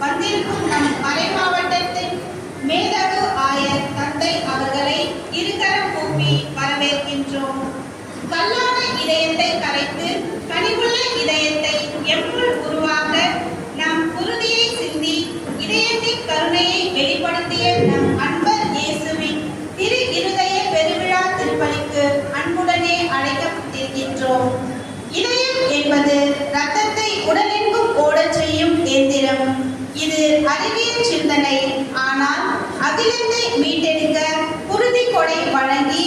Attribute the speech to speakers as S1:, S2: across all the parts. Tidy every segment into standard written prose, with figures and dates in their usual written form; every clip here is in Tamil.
S1: வந்திருக்கும் நம் மறை மாவட்டத்தின் மேதகு ஆயர் தந்தை அவர்களை இருகரம் கூப்பி வரவேற்கின்றோம். கல்லான இதயத்தை கரைத்து கனிவுள்ள இதயத்தை எம்முள் உருவாக்க நம் குருதியை சிந்தி இதயத்தின் கருணையை வெளிப்படுத்திய நம் அன்பர் இயேசுவின் திரு இருதய பெருவிழா திருப்பலிக்கு அன்புடனே அழைக்கப்பட்டிருக்கின்றோம். இதயம் என்பது இரத்தத்தை உடலெங்கும் ஓடச் செய்யும் எந்திரம். இது அறிவியல் சிந்தனை. ஆனால் அகிலத்தை மீட்டெடுக்க குருதி கொடை வழங்கி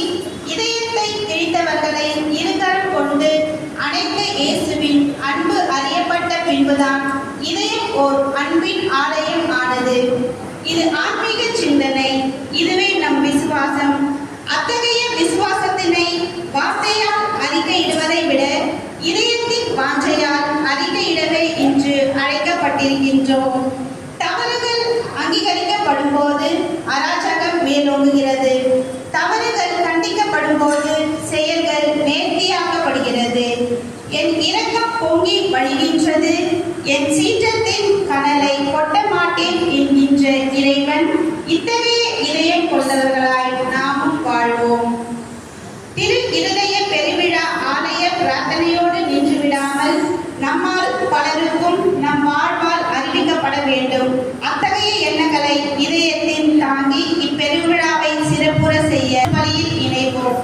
S1: இதயத்தை கிழித்தவர்களை இருகரம் கொண்டு அனைத்து இயேசுவின் அன்பு அறியப்பட்ட பின்புதான் இதய ஓர் அன்பின் ஆலயம் ஆனது. இது ஆன்மீக சிந்தனை, இதுவே நம் விசுவாசம். அத்தகைய விசுவாசத்தினை வார்த்தையால் அறிக்கையிடுவதை விட இதயத்தின் வாஞ்சையால் அறிக்கையிடவே இன்று அழைக்கப்பட்டிருக்கின்றோம். தவறுகள் அங்கீகரிக்கப்படும் போது அராஜகம் மேலோங்குகிறது. தவறுகள் கண்டிக்கப்படும் போது செயல்கள் நேர்த்தியாக்கப்படுகிறது. என் இரக்கம் பொங்கி வழிகின்றது, என் சீற்றத்தின் கனலை கொட்ட மாட்டேன் என்கின்ற இறைவன். இத்தகைய இதயம் கொண்டவர்களாய் நாமும் வாழ்வோம். திரு இருதய பெருவிழா ஆலய பிரார்த்தனையோடு நின்று விடாமல் நம்மால் பலருக்கும் நம் வாழ்வால் அறிவிக்கப்பட வேண்டும். அத்தகைய எண்ணங்களை இதயத்தில் தாங்கி இப்பெருவிழாவை சிறப்புற செய்ய வழியில் இணைவோம்.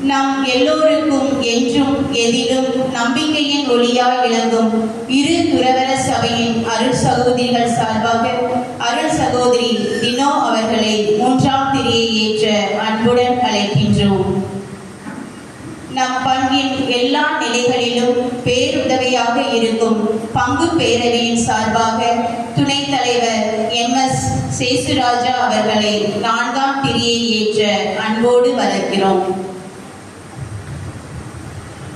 S1: நம் எல்லோருக்கும் என்றும் எதிலும் நம்பிக்கையின் ஒளியாய் விளங்கும் இரு துறவற சபையின் அருள் சகோதரிகள் சார்பாக அருள் சகோதரி தினோ அவர்களை 3ஆம் திரியை ஏற்ற அன்புடன் அழைக்கின்றோம். நம் பங்கின் எல்லா நிலைகளிலும் பேருதவியாக இருக்கும் பங்கு பேரவையின் சார்பாக துணைத் தலைவர் MS சேசுராஜா அவர்களை 4ஆம் திரியை ஏற்ற அன்போடு வரவேற்கிறோம்.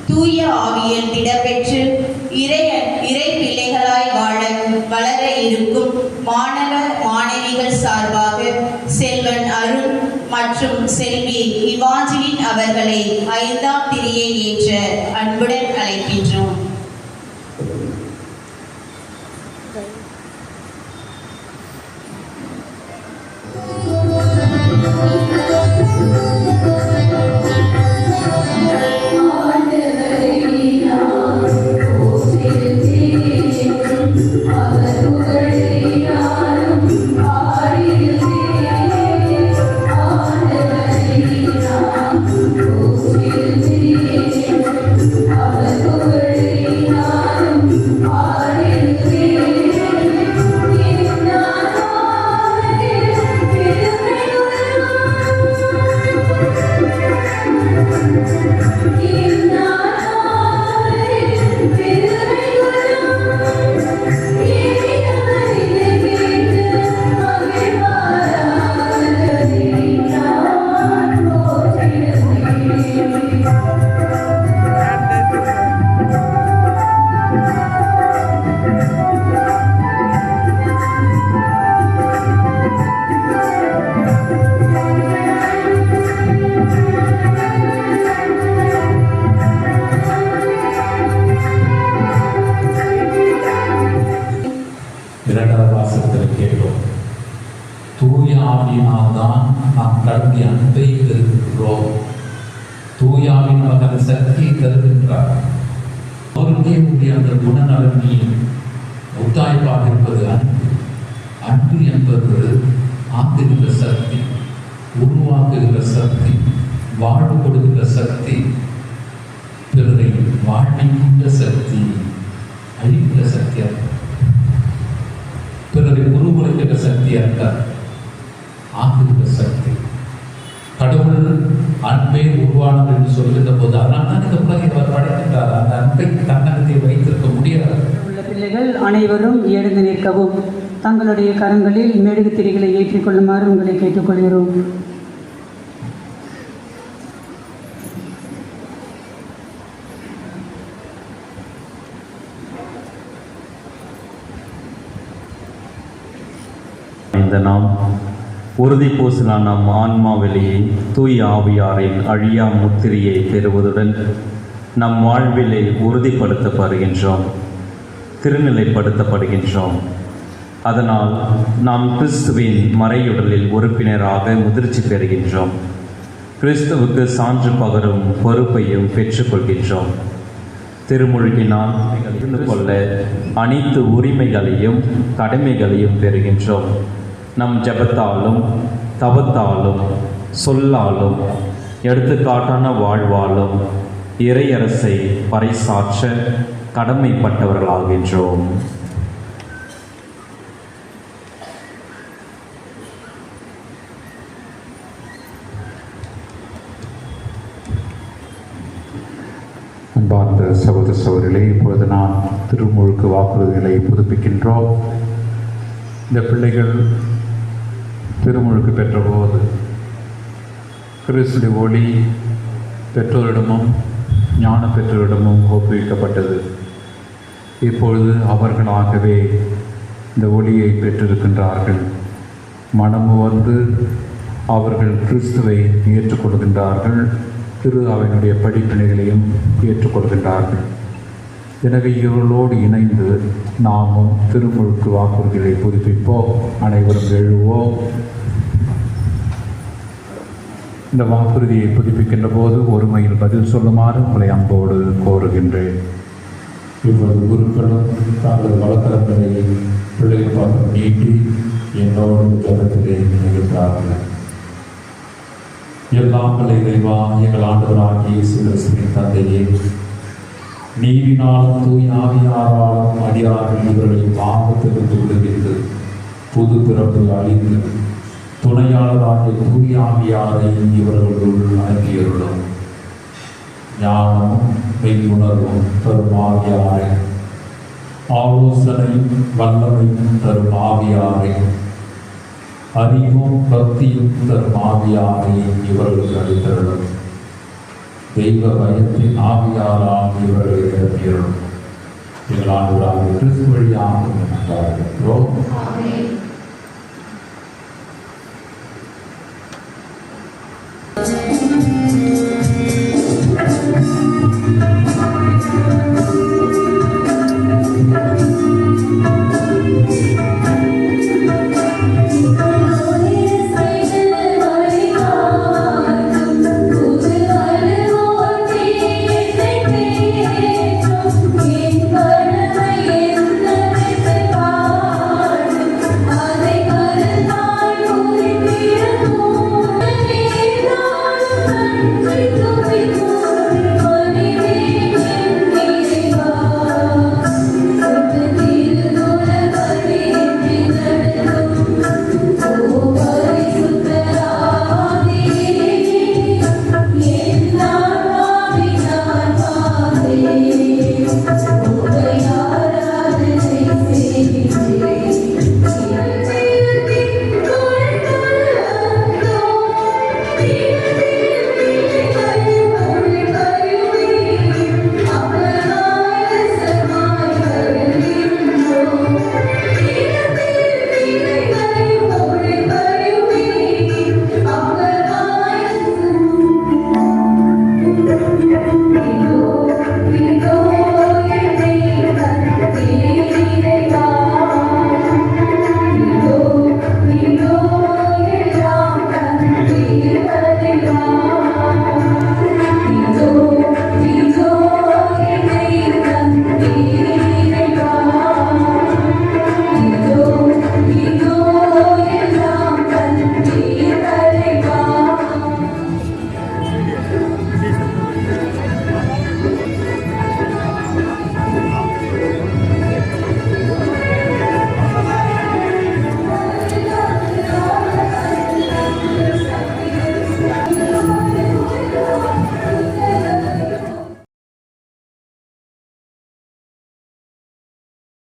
S1: தூய ஆவியில் திடப்பெற்று இறை பிள்ளைகளாய் வளர இருக்கும் மாணவ மாணவிகள் சார்பாக செல்வன் அருண் மற்றும் செல்வி இவாஞ்சலின் அவர்களை 5ஆம் திரியை ஏற்ற அன்புடன் அழைக்கின்றோம்.
S2: தூய ஆவியினால்தான் நாம் கடவுளின் அன்பை பெறுகின்றோம். தூய ஆவி நமக்கு அந்த சக்தியை தருகின்றார். அவருக்கே உரிய அந்த குணநலனில் முத்தாய்ப்பாக இருப்பது அன்பு. அன்பு என்பது ஆக்குகின்ற சக்தி, உருவாக்குகிற சக்தி, வாழ்வு கொடுக்கிற சக்தி, பிறரை வாழ்விக்கின்ற சக்தி, அழிக்கிற சக்தி அல்ல. பிறரை உருவளிக்கின்ற சக்தி அல்ல, ஆக்குகிற சக்தி. கடவுள் அன்பே உருவானது என்று சொல்கின்ற போது அதனால் தான் இந்த உலகை அவர் படைக்கின்றார். அந்த அன்பை தன்னகத்தை வைத்திருக்க முடியாது.
S3: உள்ள பிள்ளைகள் அனைவரும் எழுந்து நிற்கவும், தங்களுடைய கரங்களில் மெழுகு திரிகளை ஏற்றிக்கொள்ளுமாறு உங்களை கேட்டுக்கொள்கிறோம்.
S4: இந்த நாம் உறுதி பூசினால் நம் ஆன்மாவிலேயே தூய ஆவியாரின் அழியா முத்திரையை பெறுவதுடன் நம் வாழ்விலே உறுதிப்படுத்தப்படுகின்றோம், திருநிலைப்படுத்தப்படுகின்றோம். அதனால் நாம் கிறிஸ்துவின் மறையுடலில் உறுப்பினராக முதிர்ச்சி பெறுகின்றோம். கிறிஸ்துவுக்கு சான்று பகரும் பொறுப்பையும் பெற்றுக்கொள்கின்றோம். திருமுழுக்கினால் இருந்து கொள்ள அனைத்து உரிமைகளையும் கடமைகளையும் பெறுகின்றோம். நம் ஜெபத்தாலும் தவத்தாலும் சொல்லாலும் எடுத்துக்காட்டான வாழ்வாலும் இறையரசை பறைசாற்ற கடமைப்பட்டவர்களாகின்றோம்.
S5: அன்பார்ந்த சகோதர சகோதரிகளே, இப்பொழுது நாம் திருமுழுக்கு வாக்குறுதிகளை புதுப்பிக்கின்றோம். இந்த பிள்ளைகள் திருமுழுக்கு பெற்றபோது கிறிஸ்துவின் ஒளி பெற்றோரிடமும் ஞான பெற்றோரிடமும் ஒப்புவிக்கப்பட்டது. இப்பொழுது அவர்களாகவே இந்த ஒளியை பெற்றிருக்கின்றார்கள். மனமு வந்து அவர்கள் கிறிஸ்துவை ஏற்றுக்கொள்கின்றார்கள். திரு அவையினுடைய படிப்பினைகளையும் ஏற்றுக்கொள்கின்றார்கள். எனவே இவர்களோடு இணைந்து நாமும் திருமுழுக்கு வாக்குறுதிகளை புதுப்பிப்போம். அனைவரும் எழுவோம். இந்த வாக்குறுதியை புதுப்பிக்கின்ற போது ஒருமையில் பதில் சொல்லுமாறு உங்களை அன்போடு கோருகின்றேன்.
S2: இப்பொழுது குருக்களும் தாங்கள் வழக்கங்களை பிள்ளைகள் பார்த்து நீட்டி என்னோடு ஜபத்திலே நிகழ்த்தார்கள்.
S5: எல்லாம் வல்ல இறைவா, எங்கள் ஆண்டவராகிய இயேசு கிறிஸ்துவின் தந்தையே, நீரினாலும் தூய் ஆவியாராலும் அடியார்கள் இவர்களை பாவத்திலிருந்து விடுவித்து புது பிறப்பு அளித்து துணையாளராகிய தூய் ஆவியாரை இவர்களுள் அனுப்பியருளும். ஞானமும் மெய்யுணர்வும் தரும் ஆவியாரை, ஆலோசனையும் வல்லமையும் தரும் ஆவியாரை, அறிவும் பக்தியும் தரும் ஆவியாரை இவர்களுக்கு அளித்தருளும். தெய்வ பயத்தின் ஆவியாரால் இவர்களை நிரப்பியருளும். எங்கள் ஆண்டவராகிய கிறிஸ்து வழியாக நன்றாகிறோம்.